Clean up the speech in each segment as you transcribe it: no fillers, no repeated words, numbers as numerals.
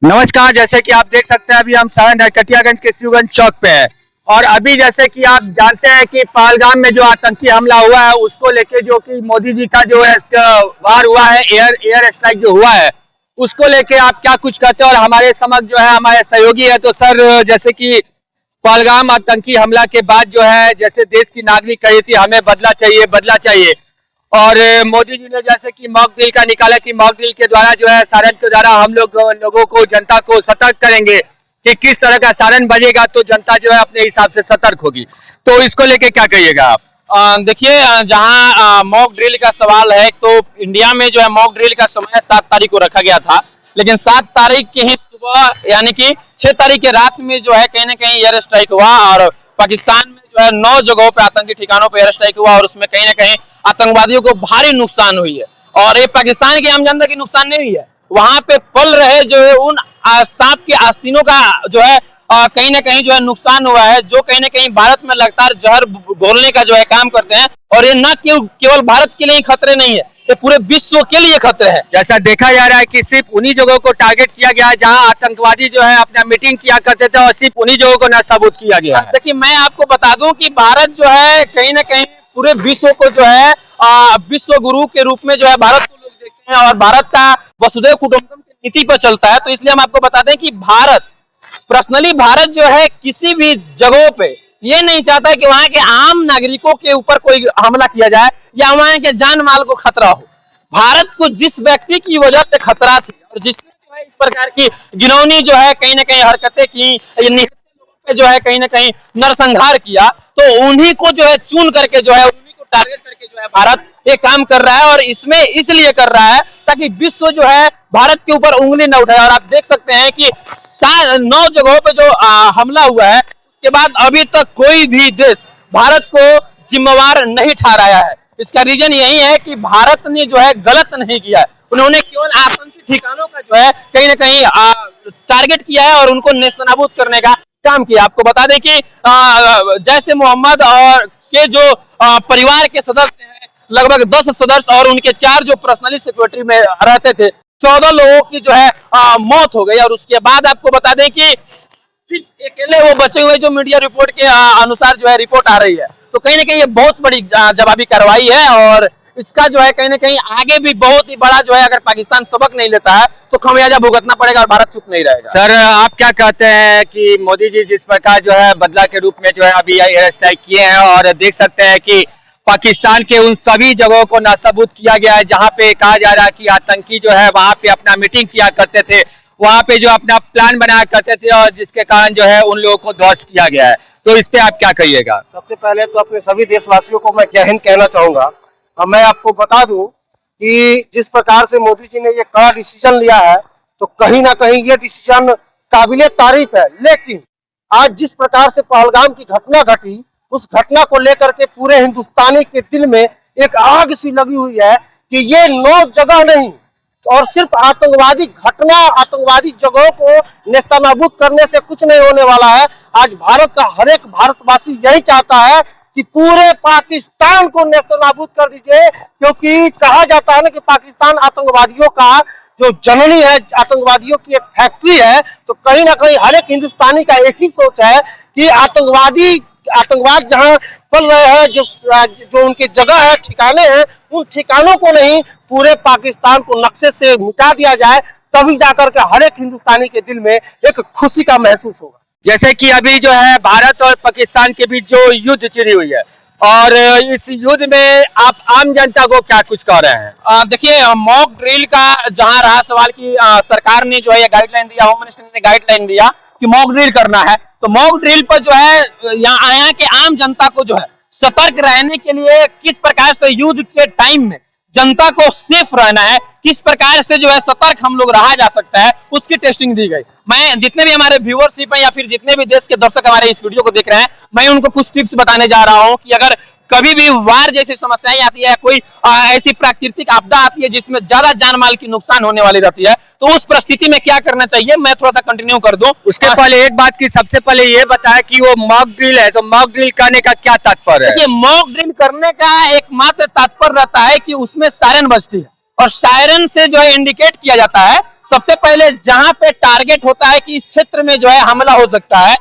नमस्कार। जैसे कि आप देख सकते हैं अभी हम नरकटियागंज के शिवगंज चौक पे है और अभी जैसे कि आप जानते हैं कि पहलगाम में जो आतंकी हमला हुआ है उसको लेके जो कि मोदी जी का जो है वार हुआ है, एयर स्ट्राइक जो हुआ है उसको लेके आप क्या कुछ कहते हैं और हमारे समक्ष जो है हमारे सहयोगी है। तो सर, जैसे कि पहलगाम आतंकी हमला के बाद जो है जैसे देश की नागरिक कही थी हमें बदला चाहिए और मोदी जी ने जैसे कि मॉक ड्रिल का निकाला कि मॉक ड्रिल के द्वारा जो है सायरन के द्वारा हम लोगों को जनता को सतर्क करेंगे कि किस तरह का सायरन बजेगा तो जनता जो है अपने हिसाब से सतर्क होगी। तो इसको लेके क्या कहिएगा आप? देखिए, जहां मॉक ड्रिल का सवाल है तो इंडिया में जो है मॉक ड्रिल का समय 7 तारीख को रखा गया था, लेकिन 7 तारीख की ही सुबह यानी कि 6 तारीख की रात में जो है कहीं ना कहीं एयर स्ट्राइक हुआ और पाकिस्तान में जो है 9 जगहों पे आतंकी ठिकानों पर एयर स्ट्राइक हुआ और उसमें कहीं ना कहीं आतंकवादियों को भारी नुकसान हुई है। और ये पाकिस्तान की आम जनता की नुकसान नहीं हुई है, वहां पे पल रहे जो है उन सांप के आस्तीनों का जो है कहीं ना कहीं जो है नुकसान हुआ है, जो कहीं ना कहीं भारत में लगातार जहर घोलने का जो है काम करते हैं। और ये न केवल भारत के लिए खतरे नहीं है, ये पूरे विश्व के लिए खतरे हैं। जैसा देखा जा रहा है कि सिर्फ उन्हीं जगहों को टारगेट किया गया है जहां आतंकवादी जो है अपना मीटिंग किया करते थे और सिर्फ उन्हीं जगहों को नष्ट किया गया है। देखिए, मैं आपको बता दूं कि भारत जो है कहीं ना कहीं पूरे विश्व को जो है विश्व गुरु के रूप में जो है भारत को लोग देखते हैं और भारत का वसुधैव कुटुंबकम की नीति पर चलता है। तो इसलिए हम आपको बता दें कि भारत जो है किसी भी जगहों पे ये नहीं चाहता कि वहां के आम नागरिकों के ऊपर कोई हमला किया जाए या वहां के जान माल को खतरा हो। भारत को जिस व्यक्ति की वजह से खतरा थी और जिसने जो है इस प्रकार की घिनौनी जो है कहीं ना कहीं हरकतें की, जो है कहीं ना कहीं नरसंहार किया, तो उन्हीं को जो है चुन करके जो है उन्हीं को टारगेट करके जो है भारत ये काम कर रहा है और इसमें इसलिए कर रहा है ताकि विश्व जो है भारत के ऊपर उंगली न उठाए। और आप देख सकते हैं कि 9 जगहों पे जो हमला हुआ है उसके बाद अभी तक कोई भी देश भारत को जिम्मेवार नहीं ठहराया है। इसका रीजन यही है कि भारत ने जो है गलत नहीं किया है, उन्होंने केवल आतंकी ठिकानों का जो है कहीं ना कहीं टारगेट किया है और उनको नेस्तनाबूद करने का काम किया। आपको बता दें कि जैसे मोहम्मद और के जो परिवार के सदस्य हैं लगभग 10 सदस्य और उनके 4 जो पर्सनली सेक्रेटरी में रहते थे, 14 लोगों की जो है मौत हो गई। और उसके बाद आपको बता दें कि फिर अकेले वो बचे हुए जो मीडिया रिपोर्ट के अनुसार जो है रिपोर्ट आ रही है। तो कहीं ना कहीं ये बहुत बड़ी जवाबी कार्रवाई है और इसका जो है कहीं ना कहीं आगे भी बहुत ही बड़ा जो है अगर पाकिस्तान सबक नहीं लेता है तो खमियाजा भुगतना पड़ेगा और भारत चुप नहीं रहेगा। सर, आप क्या कहते हैं कि मोदी जी जिस प्रकार जो है बदला के रूप में जो है अभी एयर स्ट्राइक किए हैं और देख सकते हैं कि पाकिस्तान के उन सभी जगहों को नास्ताबूद किया गया है जहां पे कहा जा रहा है कि आतंकी जो है वहां पे अपना मीटिंग किया करते थे, वहां पे जो अपना प्लान बनाया करते थे और जिसके कारण जो है उन लोगों को ध्वस्त किया गया है। तो इस पे आप क्या कहिएगा? सबसे पहले तो अपने सभी देशवासियों को मैं जय हिंद कहना चाहूंगा। और मैं आपको बता दूं कि जिस प्रकार से मोदी जी ने ये कड़ा डिसीजन लिया है तो कहीं ना कहीं ये डिसीजन काबिले तारीफ है, लेकिन आज जिस प्रकार से पहलगाम की घटना घटी उस घटना को लेकर के पूरे हिंदुस्तानी के दिल में एक आग सी लगी हुई है कि ये 9 जगह नहीं और सिर्फ आतंकवादी जगहों को नेस्तनाबूद करने से कुछ नहीं होने वाला है। आज भारत का हर एक भारतवासी यही चाहता है कि पूरे पाकिस्तान को नेस्तनाबूद कर दीजिए, क्योंकि कहा जाता है ना कि पाकिस्तान आतंकवादियों का जो जननी है, आतंकवादियों की एक फैक्ट्री है। तो कहीं ना कहीं हर एक हिंदुस्तानी का एक ही सोच है कि आतंकवाद जहां पल रहे हैं, जो उनकी जगह है, ठिकाने हैं, उन ठिकानों को नहीं पूरे पाकिस्तान को नक्शे से मिटा दिया जाए, तभी जाकर के हर एक हिंदुस्तानी के दिल में एक खुशी का महसूस होगा। जैसे कि अभी जो है भारत और पाकिस्तान के बीच जो युद्ध छिड़ी हुई है और इस युद्ध में आप आम जनता को क्या कुछ कह रहे हैं? देखिए, मॉक ड्रिल का जहां रहा सवाल की सरकार ने जो है गाइडलाइन दिया, होम मिनिस्टर ने गाइडलाइन दिया कि मॉक ड्रिल करना है, तो मॉक ड्रिल पर जो है यहाँ के आम जनता को जो है सतर्क रहने के लिए किस प्रकार से युद्ध के टाइम में जनता को सेफ रहना है, किस प्रकार से जो है सतर्क हम लोग रहा जा सकता है, उसकी टेस्टिंग दी गई। मैं जितने भी हमारे व्यूअरशिप है या फिर जितने भी देश के दर्शक हमारे इस वीडियो को देख रहे हैं, मैं उनको कुछ टिप्स बताने जा रहा हूं कि अगर कभी भी वार जैसी समस्याएं आती है, कोई ऐसी प्राकृतिक आपदा आती है जिसमें ज्यादा जान माल की नुकसान होने वाली रहती है, तो उस परिस्थिति में क्या करना चाहिए, मैं थोड़ा सा कंटिन्यू कर दूं। उसके पहले एक बात की सबसे पहले ये बताया कि वो मॉक ड्रिल है, तो मॉक ड्रिल करने का क्या तात्पर्य है? देखिए, मॉक ड्रिल करने का एकमात्र तात्पर्य रहता है कि उसमें सायरन बजती है और सायरन से जो है इंडिकेट किया जाता है सबसे पहले जहां पे टारगेट होता है कि इस क्षेत्र में जो है हमला हो सकता है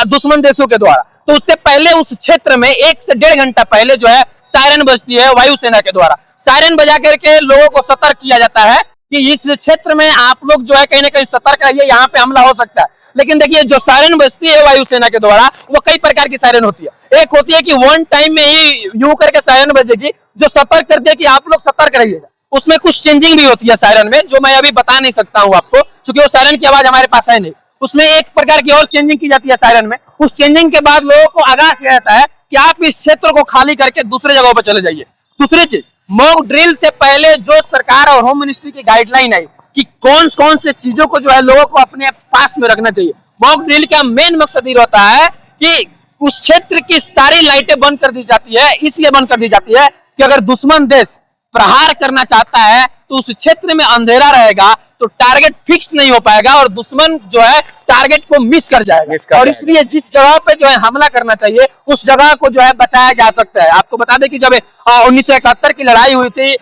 दुश्मन देशों के द्वारा, तो उससे पहले उस क्षेत्र में 1 से 1.5 घंटा पहले जो है सायरन बजती है वायुसेना के द्वारा। सायरन बजा करके लोगों को सतर्क किया जाता है कि इस क्षेत्र में आप लोग जो है कहीं ना कहीं सतर्क रहिए, यहाँ पे हमला हो सकता है। लेकिन देखिए जो सायरन बजती है वायुसेना के द्वारा वो कई प्रकार की सायरन होती है। एक होती है कि वन टाइम में ही यूं करके सायरन बजेगी जो सतर्क करती है कि आप लोग सतर्क रहिएगा। उसमें कुछ चेंजिंग भी होती है सायरन में, जो मैं अभी बता नहीं सकता हूं आपको, क्योंकि वो सायरन की आवाज हमारे पास है नहीं। उसमें एक प्रकार की और चेंजिंग की जाती है सायरन में। उस चेंजिंग के बाद लोगों को आगाह किया जाता है कि आप इस क्षेत्र को खाली करके दूसरे जगहों पर चले जाइए। दूसरी चीज, मॉक ड्रिल से पहले जो सरकार और होम मिनिस्ट्री की गाइडलाइन आई कि कौन कौन से चीजों को जो है लोगों को अपने पास में रखना चाहिए। मॉक ड्रिल का मेन मकसद ये होता है कि उस क्षेत्र की सारी लाइटें बंद कर दी जाती है। इसलिए बंद कर दी जाती है कि अगर दुश्मन देश प्रहार करना चाहता है तो उस क्षेत्र में अंधेरा रहेगा तो टारगेट फिक्स नहीं हो पाएगा और दुश्मन जो है टारगेट को मिस कर जाएगा। और इसलिए जिस जगह पे जो है हमला करना चाहिए उस जगह को जो है बचाया जा सकता है। आपको बता दें कि जब 1971 की लड़ाई हुई थी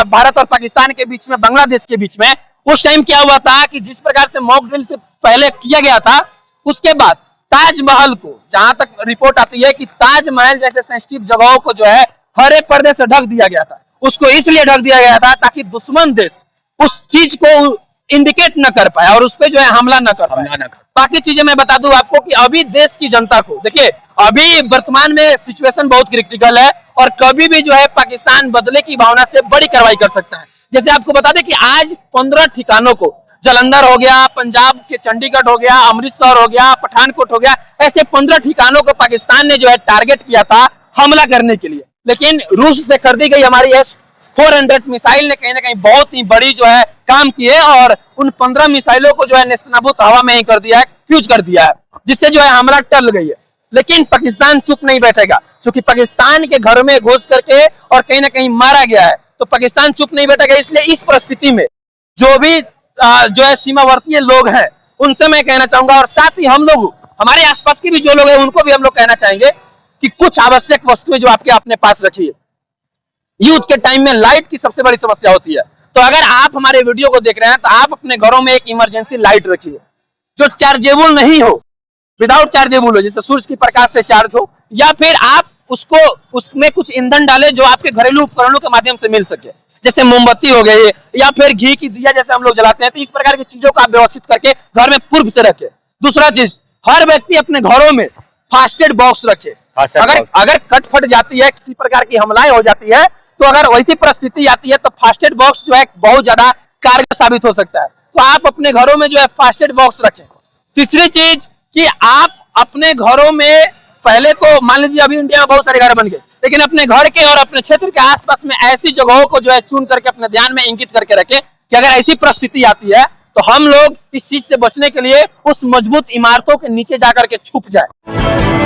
भारत और पाकिस्तान के बीच में, बांग्लादेश के बीच में, उस टाइम क्या हुआ था कि जिस प्रकार से मॉक ड्रिल से पहले किया गया था, उसके बाद ताजमहल को, जहां तक रिपोर्ट आती है कि ताजमहल जैसे सेंसिटिव जगहों को जो है हरे पर्दे से ढक दिया गया था। उसको इसलिए ढक दिया गया था ताकि दुश्मन देश उस चीज को इंडिकेट न कर पाए और उस पर जो है हमला न कर पाए। बाकी चीजें मैं बता दूं आपको कि अभी देश की जनता को, देखिए अभी वर्तमान में सिचुएशन बहुत क्रिटिकल है और कभी भी जो है पाकिस्तान बदले की भावना से बड़ी कार्रवाई कर सकता है। जैसे आपको बता दें कि आज 15 ठिकानों को, जालंधर हो गया, पंजाब के चंडीगढ़ हो गया, अमृतसर हो गया, पठानकोट हो गया, ऐसे 15 ठिकानों को पाकिस्तान ने जो है टारगेट किया था हमला करने के लिए। लेकिन रूस से खरीदी गई हमारी S-400 मिसाइल ने कहीं ना कहीं बहुत ही बड़ी जो है काम की है और उन 15 मिसाइलों को जो है नेस्तनाबूत हवा में ही कर दिया है, फ्यूज कर दिया है, जिससे जो है हमला टल गई है। लेकिन पाकिस्तान चुप नहीं बैठेगा, क्योंकि पाकिस्तान के घर में घुस करके और कहीं ना कहीं मारा गया है, तो पाकिस्तान चुप नहीं बैठेगा। इसलिए इस परिस्थिति में जो भी जो है सीमावर्ती लोग हैं उनसे मैं कहना चाहूंगा, और साथ ही हम लोग, हमारे आसपास के भी जो लोग हैं उनको भी हम लोग कहना चाहेंगे कि कुछ आवश्यक वस्तुएं जो आपके अपने पास रखिए। यूथ के टाइम में लाइट की सबसे बड़ी समस्या होती है, तो अगर आप हमारे वीडियो को देख रहे हैं तो आप अपने घरों में एक इमरजेंसी लाइट रखिए जो चार्जेबल नहीं हो, विदाउट चार्जेबल हो, जैसे सूरज की प्रकाश से चार्ज हो, या फिर आप उसको उसमें कुछ ईंधन डालें जो आपके घरेलू उपकरणों के माध्यम से मिल सके, जैसे मोमबत्ती हो गई या फिर घी की दिया जैसे हम लोग जलाते हैं। तो इस प्रकार की चीजों को आप व्यवस्थित करके घर में पूर्व से रखें। दूसरा चीज, हर व्यक्ति अपने घरों में फास्टेड बॉक्स रखे। अगर कट फट जाती है, किसी प्रकार की हमलाएं हो जाती है, तो अगर वैसी परिस्थिति आती है तो फास्टेड बॉक्स जो है बहुत ज्यादा कारगर साबित हो सकता है। तो आप अपने घरों में जो है फास्टेड बॉक्स रखें। तीसरी चीज कि आप अपने घरों में, पहले तो मान लीजिए अभी इंडिया में बहुत सारे घर बन गए, लेकिन अपने घर के और अपने क्षेत्र के आसपास में ऐसी जगहों को जो है चुन करके अपने ध्यान में इंगित करके रखें कि अगर ऐसी परिस्थिति आती है तो हम लोग इस चीज से बचने के लिए उस मजबूत इमारतों के नीचे जाकर के छुप जाए।